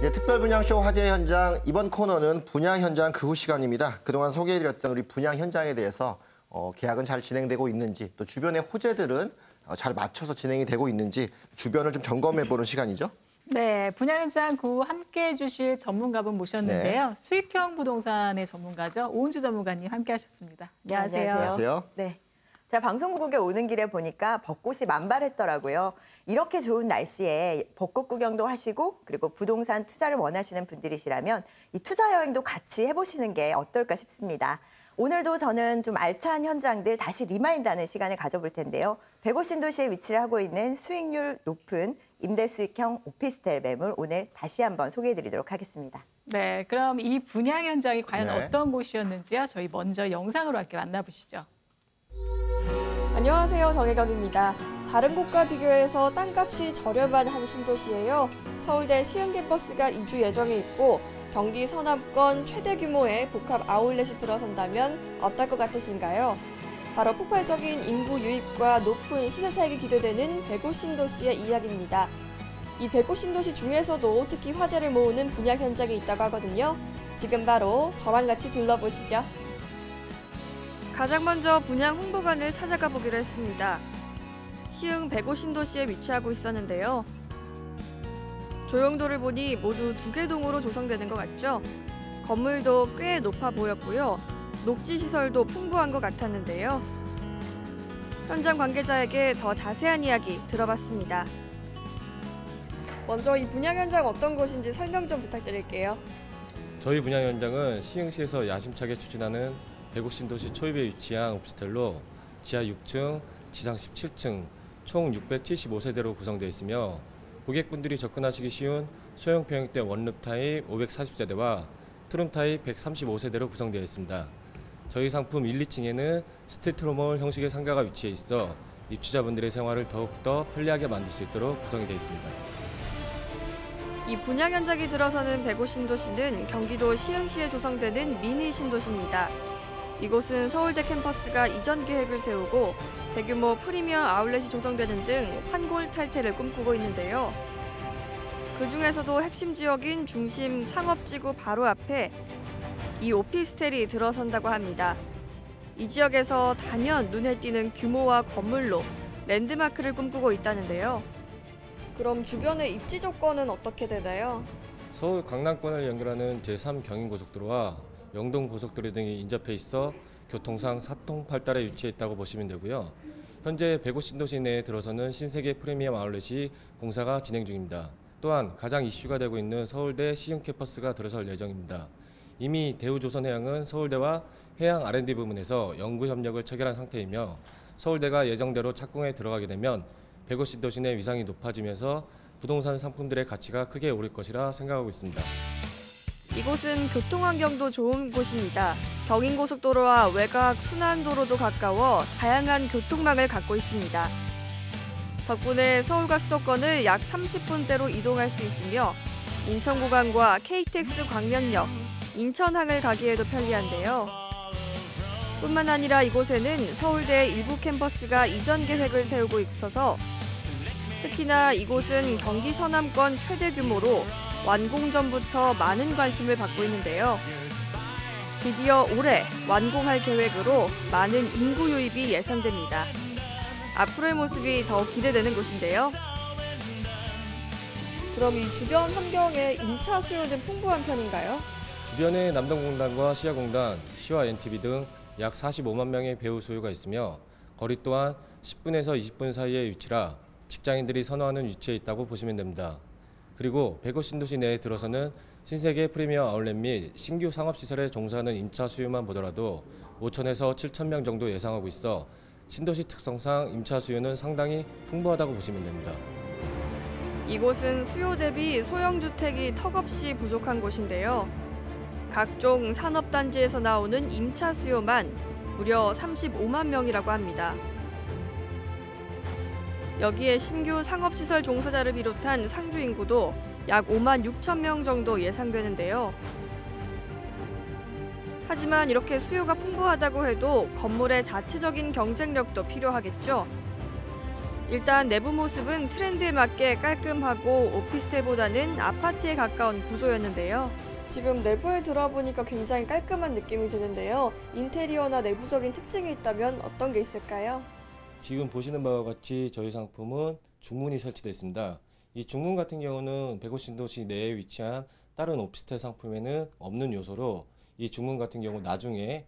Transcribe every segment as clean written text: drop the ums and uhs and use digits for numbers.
네, 특별 분양쇼 화재 현장 이번 코너는 분양 현장 그 후 시간입니다. 그동안 소개해드렸던 우리 분양 현장에 대해서 계약은 잘 진행되고 있는지 또 주변의 호재들은 잘 맞춰서 진행이 되고 있는지 주변을 좀 점검해보는 시간이죠. 네, 분양 현장 그 후 함께해 주실 전문가분 모셨는데요. 네. 수익형 부동산의 전문가죠. 오은주 전문가님 함께하셨습니다. 안녕하세요. 안녕하세요. 네. 자, 방송국에 오는 길에 보니까 벚꽃이 만발했더라고요. 이렇게 좋은 날씨에 벚꽃 구경도 하시고 그리고 부동산 투자를 원하시는 분들이시라면 이 투자 여행도 같이 해보시는 게 어떨까 싶습니다. 오늘도 저는 좀 알찬 현장들 다시 리마인드하는 시간을 가져볼 텐데요. 105 신도시에 위치를 하고 있는 수익률 높은 임대 수익형 오피스텔 매물 오늘 다시 한번 소개해드리도록 하겠습니다. 네, 그럼 이 분양 현장이 과연 네. 어떤 곳이었는지요? 저희 먼저 영상으로 함께 만나보시죠. 안녕하세요, 정혜경입니다. 다른 곳과 비교해서 땅값이 저렴한 한 신도시예요. 서울대 시흥 캠퍼스가 이주 예정에 있고 경기 서남권 최대 규모의 복합 아울렛이 들어선다면 어떨 것 같으신가요? 바로 폭발적인 인구 유입과 높은 시세 차익이 기대되는 105 신도시의 이야기입니다. 이 105 신도시 중에서도 특히 화제를 모으는 분양 현장이 있다고 하거든요. 지금 바로 저랑 같이 둘러보시죠. 가장 먼저 분양 홍보관을 찾아가 보기로 했습니다. 시흥 105 신도시에 위치하고 있었는데요. 조형도를 보니 모두 2개 동으로 조성되는 것 같죠? 건물도 꽤 높아 보였고요. 녹지 시설도 풍부한 것 같았는데요. 현장 관계자에게 더 자세한 이야기 들어봤습니다. 먼저 이 분양 현장 어떤 곳인지 설명 좀 부탁드릴게요. 저희 분양 현장은 시흥시에서 야심차게 추진하는 105 신도시 초입에 위치한 오피스텔로 지하 6층, 지상 17층, 총 675세대로 구성되어 있으며 고객분들이 접근하시기 쉬운 소형 평형대 원룸 타입 540세대와 투룸 타입 135세대로 구성되어 있습니다. 저희 상품 1, 2층에는 스트리트몰 형식의 상가가 위치해 있어 입주자분들의 생활을 더욱더 편리하게 만들 수 있도록 구성이 되어 있습니다. 이 분양 현장이 들어서는 105 신도시는 경기도 시흥시에 조성되는 미니 신도시입니다. 이곳은 서울대 캠퍼스가 이전 계획을 세우고 대규모 프리미엄 아울렛이 조성되는 등 환골 탈퇴를 꿈꾸고 있는데요. 그중에서도 핵심 지역인 중심 상업지구 바로 앞에 이 오피스텔이 들어선다고 합니다. 이 지역에서 단연 눈에 띄는 규모와 건물로 랜드마크를 꿈꾸고 있다는데요. 그럼 주변의 입지 조건은 어떻게 되나요? 서울 강남권을 연결하는 제3경인고속도로와 영동고속도로 등이 인접해 있어 교통상 사통팔달에 위치해 있다고 보시면 되고요. 현재 105 신도시 내에 들어서는 신세계 프리미엄 아울렛이 공사가 진행 중입니다. 또한 가장 이슈가 되고 있는 서울대 시흥 캠퍼스가 들어설 예정입니다. 이미 대우조선해양은 서울대와 해양 R&D 부문에서 연구 협력을 체결한 상태이며 서울대가 예정대로 착공에 들어가게 되면 105 신도시 내 위상이 높아지면서 부동산 상품들의 가치가 크게 오를 것이라 생각하고 있습니다. 이곳은 교통환경도 좋은 곳입니다. 경인고속도로와 외곽 순환도로도 가까워 다양한 교통망을 갖고 있습니다. 덕분에 서울과 수도권을 약 30분대로 이동할 수 있으며 인천구간과 KTX 광명역, 인천항을 가기에도 편리한데요. 뿐만 아니라 이곳에는 서울대 일부 캠퍼스가 이전 계획을 세우고 있어서 특히나 이곳은 경기 서남권 최대 규모로 완공 전부터 많은 관심을 받고 있는데요. 드디어 올해 완공할 계획으로 많은 인구 유입이 예상됩니다. 앞으로의 모습이 더욱 기대되는 곳인데요. 그럼 이 주변 환경에 임차 수요는 풍부한 편인가요? 주변에 남동공단과 시야공단, 시와 NTV 등 약 45만 명의 배우 소유가 있으며 거리 또한 10분에서 20분 사이의 위치라 직장인들이 선호하는 위치에 있다고 보시면 됩니다. 그리고 105 신도시 내에 들어서는 신세계 프리미엄 아울렛 및 신규 상업시설에 종사하는 임차 수요만 보더라도 5천에서 7천 명 정도 예상하고 있어 신도시 특성상 임차 수요는 상당히 풍부하다고 보시면 됩니다. 이곳은 수요 대비 소형주택이 턱없이 부족한 곳인데요. 각종 산업단지에서 나오는 임차 수요만 무려 35만 명이라고 합니다. 여기에 신규 상업시설 종사자를 비롯한 상주 인구도 약 5만 6천 명 정도 예상되는데요. 하지만 이렇게 수요가 풍부하다고 해도 건물의 자체적인 경쟁력도 필요하겠죠. 일단 내부 모습은 트렌드에 맞게 깔끔하고 오피스텔보다는 아파트에 가까운 구조였는데요. 지금 내부에 들어보니까 굉장히 깔끔한 느낌이 드는데요. 인테리어나 내부적인 특징이 있다면 어떤 게 있을까요? 지금 보시는 바와 같이 저희 상품은 중문이 설치되어 있습니다. 이 중문 같은 경우는 105 신도시 내에 위치한 다른 오피스텔 상품에는 없는 요소로 이 중문 같은 경우 나중에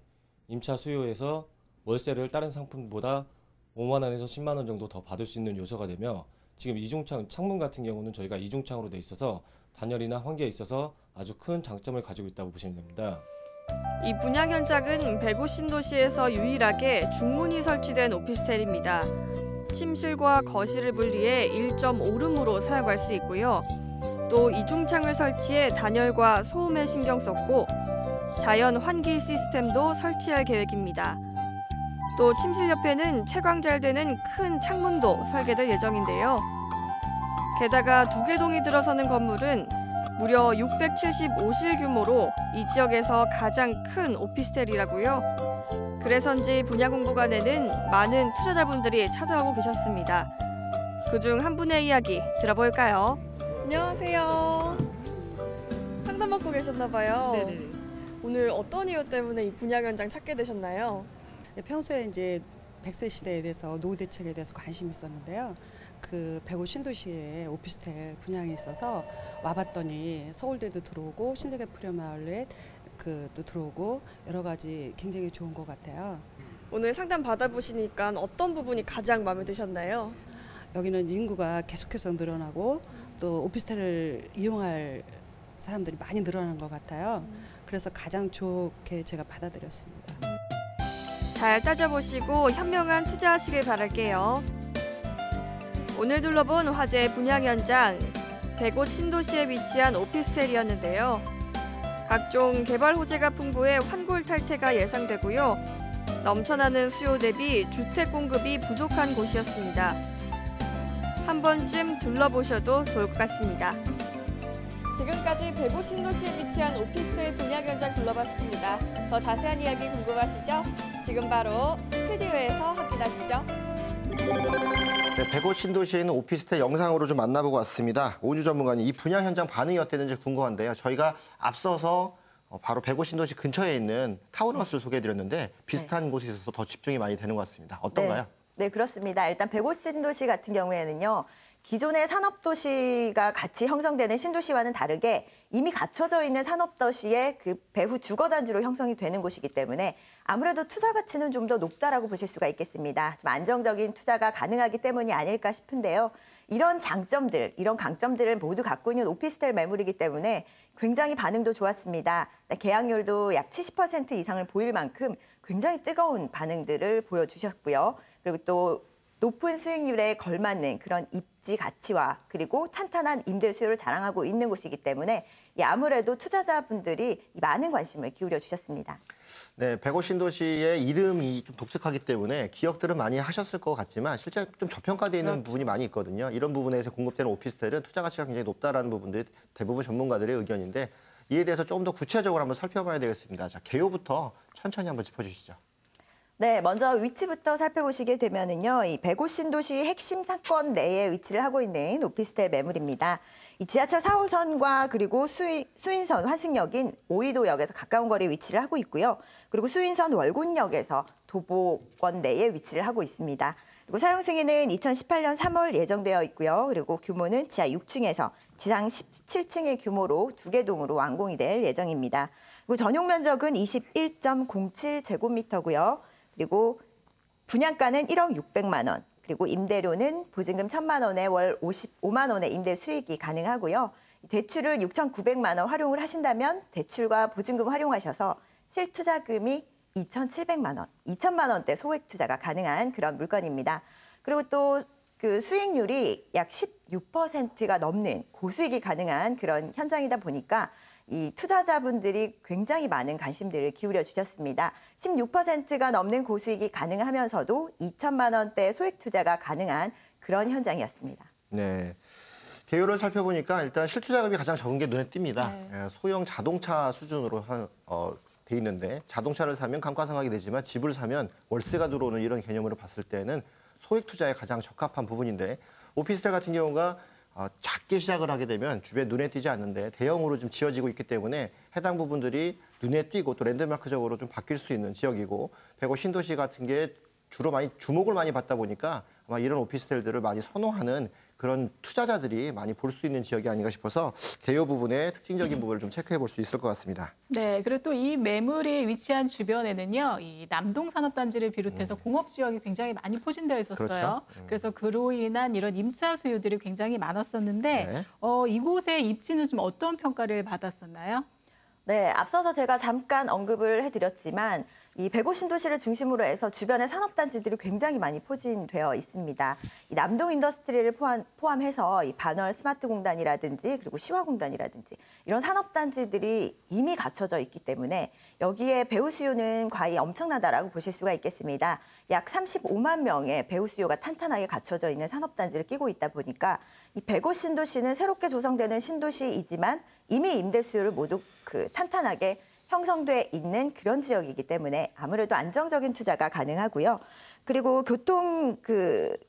임차 수요에서 월세를 다른 상품보다 5만 원에서 10만 원 정도 더 받을 수 있는 요소가 되며 지금 창문 같은 경우는 저희가 이중창으로 되어 있어서 단열이나 환기에 있어서 아주 큰 장점을 가지고 있다고 보시면 됩니다. 이 분양 현장은 105 신도시에서 유일하게 중문이 설치된 오피스텔입니다. 침실과 거실을 분리해 1.5룸으로 사용할 수 있고요. 또 이중창을 설치해 단열과 소음에 신경 썼고 자연 환기 시스템도 설치할 계획입니다. 또 침실 옆에는 채광 잘 되는 큰 창문도 설계될 예정인데요. 게다가 2개 동이 들어서는 건물은 무려 675실 규모로 이 지역에서 가장 큰 오피스텔이라고요. 그래서인지 분양 공보관에는 많은 투자자분들이 찾아오고 계셨습니다. 그중 한 분의 이야기 들어볼까요? 안녕하세요. 상담받고 계셨나 봐요. 네네. 오늘 어떤 이유 때문에 이 분양 현장 찾게 되셨나요? 평소에 이제 100세 시대에 대해서 노후 대책에 대해서 관심이 있었는데요. 그 105 신도시에 오피스텔 분양이 있어서 와봤더니 서울대도 들어오고 신세계 프리마을렛 또 들어오고 여러 가지 굉장히 좋은 것 같아요. 오늘 상담 받아보시니까 어떤 부분이 가장 마음에 드셨나요? 여기는 인구가 계속해서 늘어나고 또 오피스텔을 이용할 사람들이 많이 늘어나는 것 같아요. 그래서 가장 좋게 제가 받아들였습니다. 잘 따져보시고 현명한 투자하시길 바랄게요. 오늘 둘러본 화제 분양 현장 105 신도시에 위치한 오피스텔이었는데요. 각종 개발 호재가 풍부해 환골 탈퇴가 예상되고요. 넘쳐나는 수요 대비 주택 공급이 부족한 곳이었습니다. 한 번쯤 둘러보셔도 좋을 것 같습니다. 지금까지 105 신도시에 위치한 오피스텔 분양 현장 둘러봤습니다. 더 자세한 이야기 궁금하시죠? 지금 바로 스튜디오에서 확인하시죠. 네, 105 신도시에 있는 오피스텔 영상으로 좀 만나보고 왔습니다. 오은주 전문가님, 이 분양 현장 반응이 어땠는지 궁금한데요. 저희가 앞서서 바로 105 신도시 근처에 있는 타운하우스를 소개해드렸는데 비슷한 곳에 있어서 더 집중이 많이 되는 것 같습니다. 어떤가요? 네, 그렇습니다. 일단 105 신도시 같은 경우에는요. 기존의 산업도시가 같이 형성되는 신도시와는 다르게 이미 갖춰져 있는 산업도시의 그 배후 주거단지로 형성이 되는 곳이기 때문에 아무래도 투자 가치는 좀 더 높다라고 보실 수가 있겠습니다. 좀 안정적인 투자가 가능하기 때문이 아닐까 싶은데요. 이런 장점들, 이런 강점들을 모두 갖고 있는 오피스텔 매물이기 때문에 굉장히 반응도 좋았습니다. 계약률도 약 70% 이상을 보일 만큼 굉장히 뜨거운 반응들을 보여주셨고요. 그리고 또 높은 수익률에 걸맞는 그런 입지 가치와 그리고 탄탄한 임대 수요를 자랑하고 있는 곳이기 때문에 아무래도 투자자분들이 많은 관심을 기울여 주셨습니다. 네, 105 신도시의 이름이 좀 독특하기 때문에 기억들은 많이 하셨을 것 같지만 실제 좀 저평가되어 있는 부분이 많이 있거든요. 이런 부분에서 공급되는 오피스텔은 투자 가치가 굉장히 높다라는 부분들이 대부분 전문가들의 의견인데 이에 대해서 조금 더 구체적으로 한번 살펴봐야 되겠습니다. 자, 개요부터 천천히 한번 짚어주시죠. 네, 먼저 위치부터 살펴보시게 되면은요, 이 105 신도시 핵심 상권 내에 위치를 하고 있는 오피스텔 매물입니다. 이 지하철 4호선과 그리고 수인선 환승역인 오이도역에서 가까운 거리에 위치를 하고 있고요. 그리고 수인선 월곤역에서 도보권 내에 위치를 하고 있습니다. 그리고 사용 승인은 2018년 3월 예정되어 있고요. 그리고 규모는 지하 6층에서 지상 17층의 규모로 2개 동으로 완공이 될 예정입니다. 그리고 전용 면적은 21.07제곱미터고요. 그리고 분양가는 1억 600만 원, 그리고 임대료는 보증금 1,000만 원에 월 55만 원의 임대 수익이 가능하고요. 대출을 6,900만 원 활용을 하신다면 대출과 보증금 활용하셔서 실투자금이 2,700만 원, 2천만 원대 소액 투자가 가능한 그런 물건입니다. 그리고 또 그 수익률이 약 16%가 넘는 고수익이 가능한 그런 현장이다 보니까 이 투자자분들이 굉장히 많은 관심들을 기울여 주셨습니다. 16%가 넘는 고수익이 가능하면서도 2천만 원대 소액 투자가 가능한 그런 현장이었습니다. 네. 개요를 살펴보니까 일단 실투자금이 가장 적은 게 눈에 띕니다. 네. 소형 자동차 수준으로 돼 있는데 자동차를 사면 감가상각이 되지만 집을 사면 월세가 들어오는 이런 개념으로 봤을 때는 소액 투자에 가장 적합한 부분인데 오피스텔 같은 경우가 작게 시작을 하게 되면 주변에 눈에 띄지 않는데 대형으로 좀 지어지고 있기 때문에 해당 부분들이 눈에 띄고 또 랜드마크적으로 좀 바뀔 수 있는 지역이고 105 신도시 같은 게 주로 많이 주목을 많이 받다 보니까 아마 이런 오피스텔들을 많이 선호하는 그런 투자자들이 많이 볼 수 있는 지역이 아닌가 싶어서 개요 부분의 특징적인 부분을 좀 체크해 볼 수 있을 것 같습니다. 네, 그리고 또 이 매물이 위치한 주변에는요, 이 남동 산업단지를 비롯해서 공업 지역이 굉장히 많이 포진되어 있었어요. 그렇죠. 그래서 그로 인한 이런 임차 수요들이 굉장히 많았었는데 네. 이곳의 입지는 좀 어떤 평가를 받았었나요? 네, 앞서서 제가 잠깐 언급을 해드렸지만 이 105 신도시를 중심으로 해서 주변의 산업단지들이 굉장히 많이 포진되어 있습니다. 이 남동 인더스트리를 포함해서 이 반월 스마트 공단이라든지 그리고 시화공단이라든지 이런 산업단지들이 이미 갖춰져 있기 때문에 여기에 배우 수요는 과히 엄청나다라고 보실 수가 있겠습니다. 약 35만 명의 배우 수요가 탄탄하게 갖춰져 있는 산업단지를 끼고 있다 보니까 이 105 신도시는 새롭게 조성되는 신도시이지만 이미 임대 수요를 모두 탄탄하게 형성돼 있는 그런 지역이기 때문에 아무래도 안정적인 투자가 가능하고요. 그리고 교통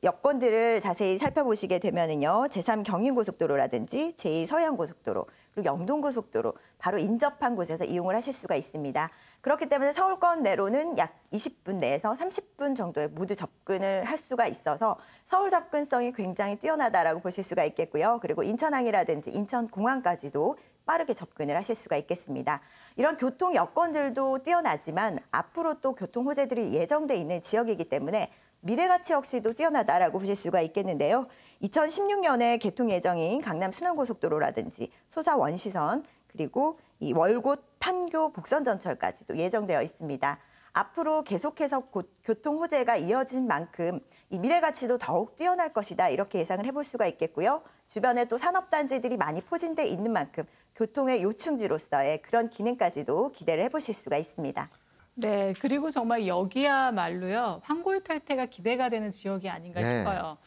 여건들을 자세히 살펴보시게 되면은요, 제3 경인고속도로라든지 제2 서해안고속도로 그리고 영동고속도로 바로 인접한 곳에서 이용을 하실 수가 있습니다. 그렇기 때문에 서울권 내로는 약 20분 내에서 30분 정도에 모두 접근을 할 수가 있어서 서울 접근성이 굉장히 뛰어나다라고 보실 수가 있겠고요. 그리고 인천항이라든지 인천공항까지도 빠르게 접근을 하실 수가 있겠습니다. 이런 교통 여건들도 뛰어나지만 앞으로 또 교통 호재들이 예정돼 있는 지역이기 때문에 미래 가치 역시도 뛰어나다라고 보실 수가 있겠는데요. 2016년에 개통 예정인 강남 순환고속도로라든지 소사 원시선 그리고 이 월곶 판교 복선 전철까지도 예정되어 있습니다. 앞으로 계속해서 교통 호재가 이어진 만큼 이 미래 가치도 더욱 뛰어날 것이다 이렇게 예상을 해볼 수가 있겠고요. 주변에 또 산업단지들이 많이 포진돼 있는 만큼 교통의 요충지로서의 그런 기능까지도 기대를 해보실 수가 있습니다. 네, 그리고 정말 여기야말로요, 환골탈태가 기대가 되는 지역이 아닌가 네. 싶어요.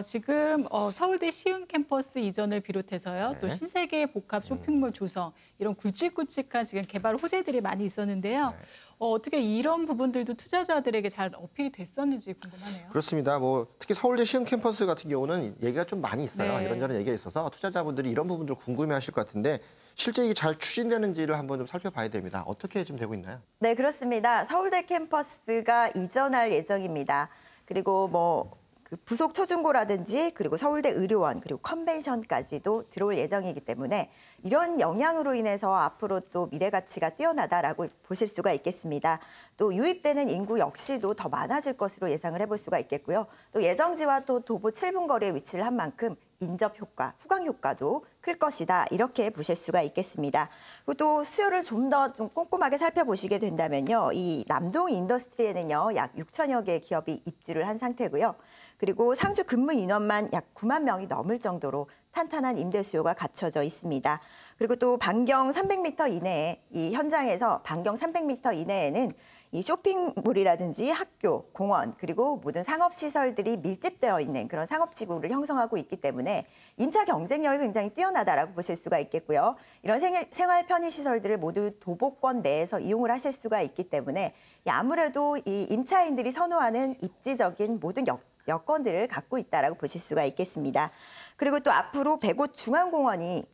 지금 서울대 시흥 캠퍼스 이전을 비롯해서요, 네. 또 신세계 복합 쇼핑몰 조성, 이런 굵직굵직한 지금 개발 호재들이 많이 있었는데요. 네. 어떻게 이런 부분들도 투자자들에게 잘 어필이 됐었는지 궁금하네요. 그렇습니다. 특히 서울대 시흥 캠퍼스 같은 경우는 얘기가 좀 많이 있어요. 네. 이런저런 얘기가 있어서 투자자분들이 이런 부분들 궁금해하실 것 같은데 실제 이게 잘 추진되는지를 한번 좀 살펴봐야 됩니다. 어떻게 좀 되고 있나요? 네, 그렇습니다. 서울대 캠퍼스가 이전할 예정입니다. 그리고 부속 초중고라든지 그리고 서울대 의료원 그리고 컨벤션까지도 들어올 예정이기 때문에 이런 영향으로 인해서 앞으로 또 미래 가치가 뛰어나다라고 보실 수가 있겠습니다. 또 유입되는 인구 역시도 더 많아질 것으로 예상을 해볼 수가 있겠고요. 또 예정지와 또 도보 7분 거리에 위치를 한 만큼 인접 효과, 후광 효과도 클 것이다 이렇게 보실 수가 있겠습니다. 그리고 또 수요를 좀 더 꼼꼼하게 살펴보시게 된다면요, 이 남동 인더스트리에는요 약 6천여 개의 기업이 입주를 한 상태고요. 그리고 상주 근무 인원만 약 9만 명이 넘을 정도로 탄탄한 임대 수요가 갖춰져 있습니다. 그리고 또 반경 300m 이내에 이 현장에서 반경 300m 이내에는 이 쇼핑몰이라든지 학교, 공원 그리고 모든 상업시설들이 밀집되어 있는 그런 상업지구를 형성하고 있기 때문에 임차 경쟁력이 굉장히 뛰어나다라고 보실 수가 있겠고요. 이런 생활 편의시설들을 모두 도보권 내에서 이용을 하실 수가 있기 때문에 아무래도 이 임차인들이 선호하는 입지적인 모든 여건들을 갖고 있다라고 보실 수가 있겠습니다. 그리고 또 앞으로 105 중앙공원이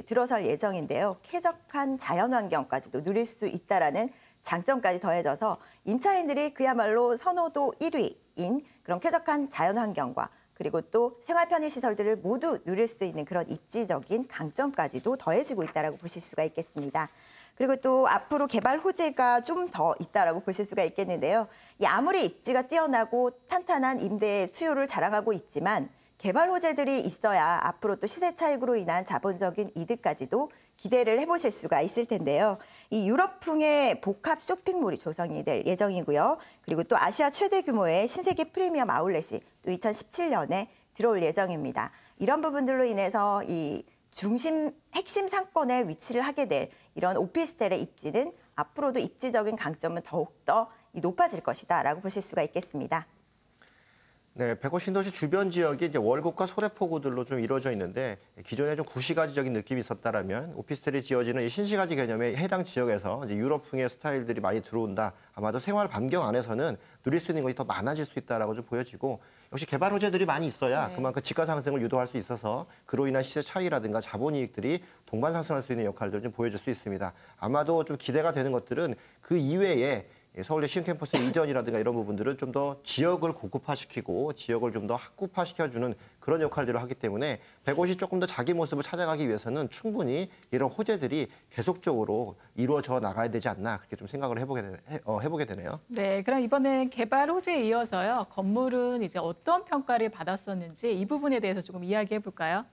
들어설 예정인데요. 쾌적한 자연환경까지도 누릴 수 있다라는 장점까지 더해져서 임차인들이 그야말로 선호도 1위인 그런 쾌적한 자연환경과 그리고 또 생활 편의시설들을 모두 누릴 수 있는 그런 입지적인 강점까지도 더해지고 있다라고 보실 수가 있겠습니다. 그리고 또 앞으로 개발 호재가 좀 더 있다라고 보실 수가 있겠는데요. 아무리 입지가 뛰어나고 탄탄한 임대 수요를 자랑하고 있지만 개발 호재들이 있어야 앞으로 또 시세 차익으로 인한 자본적인 이득까지도 기대를 해보실 수가 있을 텐데요. 이 유럽풍의 복합 쇼핑몰이 조성이 될 예정이고요. 그리고 또 아시아 최대 규모의 신세계 프리미엄 아울렛이 또 2017년에 들어올 예정입니다. 이런 부분들로 인해서 이 핵심 상권에 위치를 하게 될 이런 오피스텔의 입지는 앞으로도 입지적인 강점은 더욱더 높아질 것이다라고 보실 수가 있겠습니다. 네, 105 신도시 주변 지역이 이제 월곡과 소래포구들로 좀 이루어져 있는데 기존에 좀 구시가지적인 느낌이 있었다라면 오피스텔이 지어지는 이 신시가지 개념의 해당 지역에서 이제 유럽풍의 스타일들이 많이 들어온다. 아마도 생활 반경 안에서는 누릴 수 있는 것이 더 많아질 수 있다라고 좀 보여지고 역시 개발 호재들이 많이 있어야 그만큼 지가 상승을 유도할 수 있어서 그로 인한 시세 차이라든가 자본이익들이 동반 상승할 수 있는 역할들을 좀 보여줄 수 있습니다. 아마도 좀 기대가 되는 것들은 그 이외에 서울대 시흥캠퍼스 이전이라든가 이런 부분들은 좀 더 지역을 고급화시키고 지역을 좀 더 학구화시켜주는 그런 역할들을 하기 때문에 105시 조금 더 자기 모습을 찾아가기 위해서는 충분히 이런 호재들이 계속적으로 이루어져 나가야 되지 않나 그렇게 좀 생각을 해보게 되네요. 네, 그럼 이번엔 개발 호재에 이어서요. 건물은 이제 어떤 평가를 받았었는지 이 부분에 대해서 조금 이야기해 볼까요?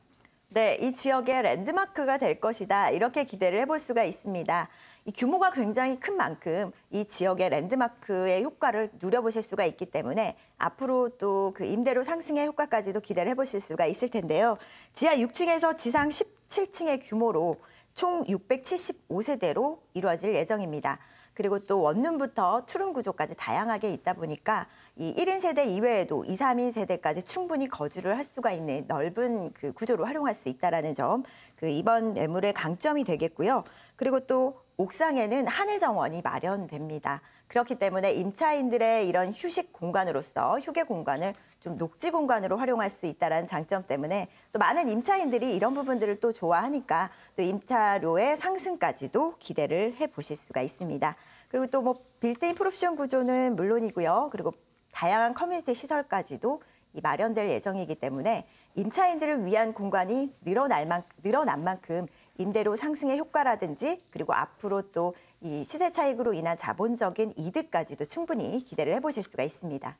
네, 이 지역의 랜드마크가 될 것이다. 이렇게 기대를 해볼 수가 있습니다. 이 규모가 굉장히 큰 만큼 이 지역의 랜드마크의 효과를 누려보실 수가 있기 때문에 앞으로 또 그 임대료 상승의 효과까지도 기대를 해보실 수가 있을 텐데요. 지하 6층에서 지상 17층의 규모로 총 675세대로 이루어질 예정입니다. 그리고 또 원룸부터 투룸 구조까지 다양하게 있다 보니까 이 1인 세대 이외에도 2, 3인 세대까지 충분히 거주를 할 수가 있는 넓은 그 구조로 활용할 수 있다는 점, 그 이번 매물의 강점이 되겠고요. 그리고 또 옥상에는 하늘 정원이 마련됩니다. 그렇기 때문에 임차인들의 이런 휴식 공간으로서 휴게 공간을 좀 녹지 공간으로 활용할 수 있다는 장점 때문에 또 많은 임차인들이 이런 부분들을 또 좋아하니까 또 임차료의 상승까지도 기대를 해보실 수가 있습니다. 그리고 또 뭐 빌트인 풀옵션 구조는 물론이고요. 그리고 다양한 커뮤니티 시설까지도 마련될 예정이기 때문에 임차인들을 위한 공간이 늘어난 만큼 임대료 상승의 효과라든지 그리고 앞으로 또 이 시세 차익으로 인한 자본적인 이득까지도 충분히 기대를 해보실 수가 있습니다.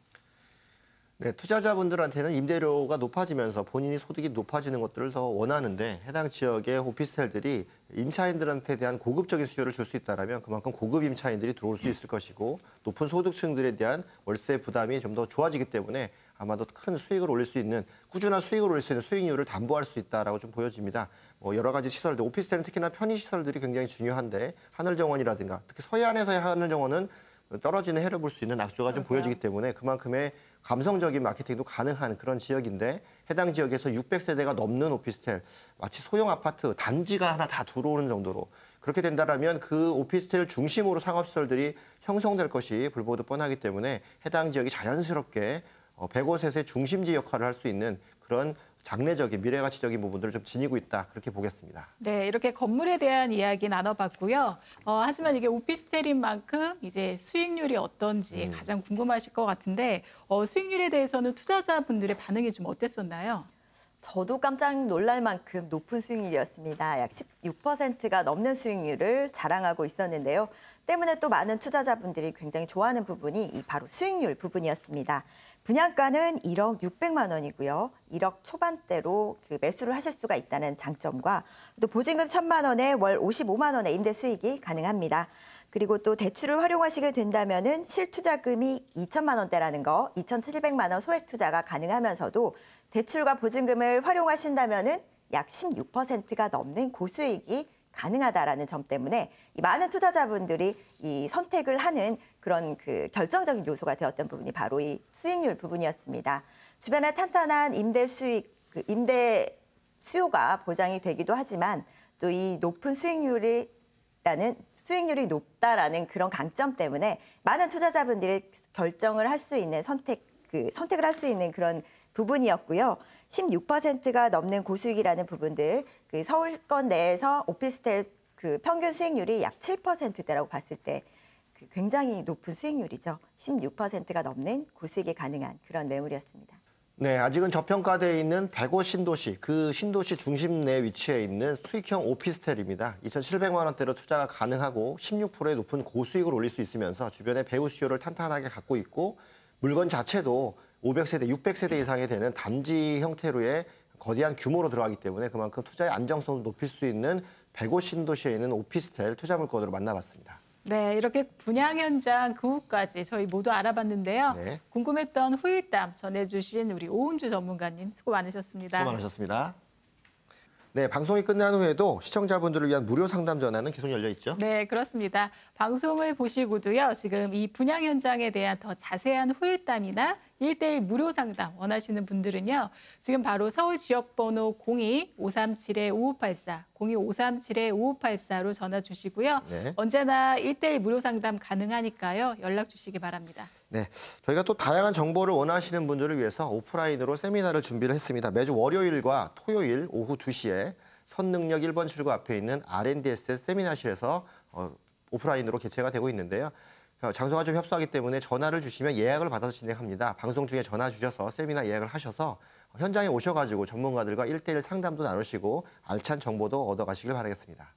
네, 투자자분들한테는 임대료가 높아지면서 본인이 소득이 높아지는 것들을 더 원하는데 해당 지역의 오피스텔들이 임차인들한테 대한 고급적인 수요를 줄 수 있다면 그만큼 고급 임차인들이 들어올 수 있을 것이고 높은 소득층들에 대한 월세 부담이 좀 더 좋아지기 때문에 아마도 큰 수익을 올릴 수 있는 꾸준한 수익을 올릴 수 있는 수익률을 담보할 수 있다라고 좀 보여집니다. 뭐 여러 가지 시설들, 오피스텔은 특히나 편의 시설들이 굉장히 중요한데 하늘정원이라든가 특히 서해안에서의 하늘정원은 떨어지는 해를 볼 수 있는 낙조가 좀 보여지기 때문에 그만큼의 감성적인 마케팅도 가능한 그런 지역인데 해당 지역에서 600세대가 넘는 오피스텔, 마치 소형 아파트 단지가 하나 다 들어오는 정도로 그렇게 된다면 그 오피스텔 중심으로 상업시설들이 형성될 것이 불보듯 뻔하기 때문에 해당 지역이 자연스럽게 105세의 중심지 역할을 할 수 있는 그런 장래적인 미래가치적인 부분들을 좀 지니고 있다 그렇게 보겠습니다. 네, 이렇게 건물에 대한 이야기 나눠봤고요. 하지만 이게 오피스텔인 만큼 이제 수익률이 어떤지 가장 궁금하실 것 같은데 수익률에 대해서는 투자자분들의 반응이 좀 어땠었나요? 저도 깜짝 놀랄 만큼 높은 수익률이었습니다. 약 16%가 넘는 수익률을 자랑하고 있었는데요. 때문에 또 많은 투자자분들이 굉장히 좋아하는 부분이 이 바로 수익률 부분이었습니다. 분양가는 1억 600만 원이고요. 1억 초반대로 그 매수를 하실 수가 있다는 장점과 또 보증금 1,000만 원에 월 55만 원의 임대 수익이 가능합니다. 그리고 또 대출을 활용하시게 된다면은 실투자금이 2천만 원대라는 거, 2,700만 원 소액 투자가 가능하면서도 대출과 보증금을 활용하신다면은 약 16%가 넘는 고수익이 가능하다라는 점 때문에 이 많은 투자자분들이 이 선택을 하는 그런 그 결정적인 요소가 되었던 부분이 바로 이 수익률 부분이었습니다. 주변에 탄탄한 임대 수익, 임대 수요가 보장이 되기도 하지만 또 이 높은 수익률이 높다라는 그런 강점 때문에 많은 투자자분들이 결정을 할 수 있는 선택을 할 수 있는 그런 부분이었고요. 16%가 넘는 고수익이라는 부분들, 그 서울권 내에서 오피스텔 그 평균 수익률이 약 7%대라고 봤을 때 굉장히 높은 수익률이죠. 16%가 넘는 고수익이 가능한 그런 매물이었습니다. 네, 아직은 저평가되어 있는 105 신도시, 그 신도시 중심 내 위치해 있는 수익형 오피스텔입니다. 2,700만 원대로 투자가 가능하고 16%의 높은 고수익을 올릴 수 있으면서 주변에 배우 수요를 탄탄하게 갖고 있고 물건 자체도 500세대, 600세대 이상이 되는 단지 형태로의 거대한 규모로 들어가기 때문에 그만큼 투자의 안정성을 높일 수 있는 105 신도시에 있는 오피스텔 투자 물건으로 만나봤습니다. 네, 이렇게 분양 현장 그 후까지 저희 모두 알아봤는데요. 네. 궁금했던 후일담 전해주신 우리 오은주 전문가님 수고 많으셨습니다. 수고 많으셨습니다. 네, 방송이 끝난 후에도 시청자분들을 위한 무료 상담 전화는 계속 열려 있죠? 네, 그렇습니다. 방송을 보시고도요. 지금 이 분양 현장에 대한 더 자세한 후일담이나 1대1 무료 상담 원하시는 분들은요. 지금 바로 서울 지역번호 02-537-5584, 02-537-5584로 전화 주시고요. 네. 언제나 1대1 무료 상담 가능하니까요. 연락 주시기 바랍니다. 네, 저희가 또 다양한 정보를 원하시는 분들을 위해서 오프라인으로 세미나를 준비를 했습니다. 매주 월요일과 토요일 오후 2시에 선능력 1번 출구 앞에 있는 R&DS 세미나실에서 오프라인으로 개최가 되고 있는데요. 장소가 좀 협소하기 때문에 전화를 주시면 예약을 받아서 진행합니다. 방송 중에 전화 주셔서 세미나 예약을 하셔서 현장에 오셔가지고 전문가들과 1대1 상담도 나누시고 알찬 정보도 얻어가시길 바라겠습니다.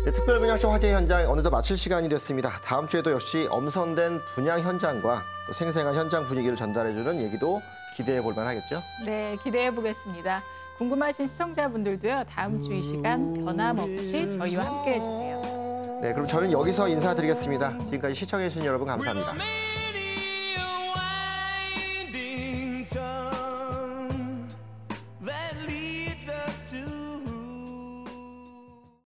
네, 특별분양쇼 화재 현장 어느덧 마칠 시간이 됐습니다. 다음 주에도 역시 엄선된 분양 현장과 또 생생한 현장 분위기를 전달해주는 얘기도 기대해 볼 만하겠죠? 네, 기대해 보겠습니다. 궁금하신 시청자분들도요. 다음 주 이 시간 변함없이 저희와 함께해 주세요. 네, 그럼 저는 여기서 인사드리겠습니다. 지금까지 시청해주신 여러분 감사합니다.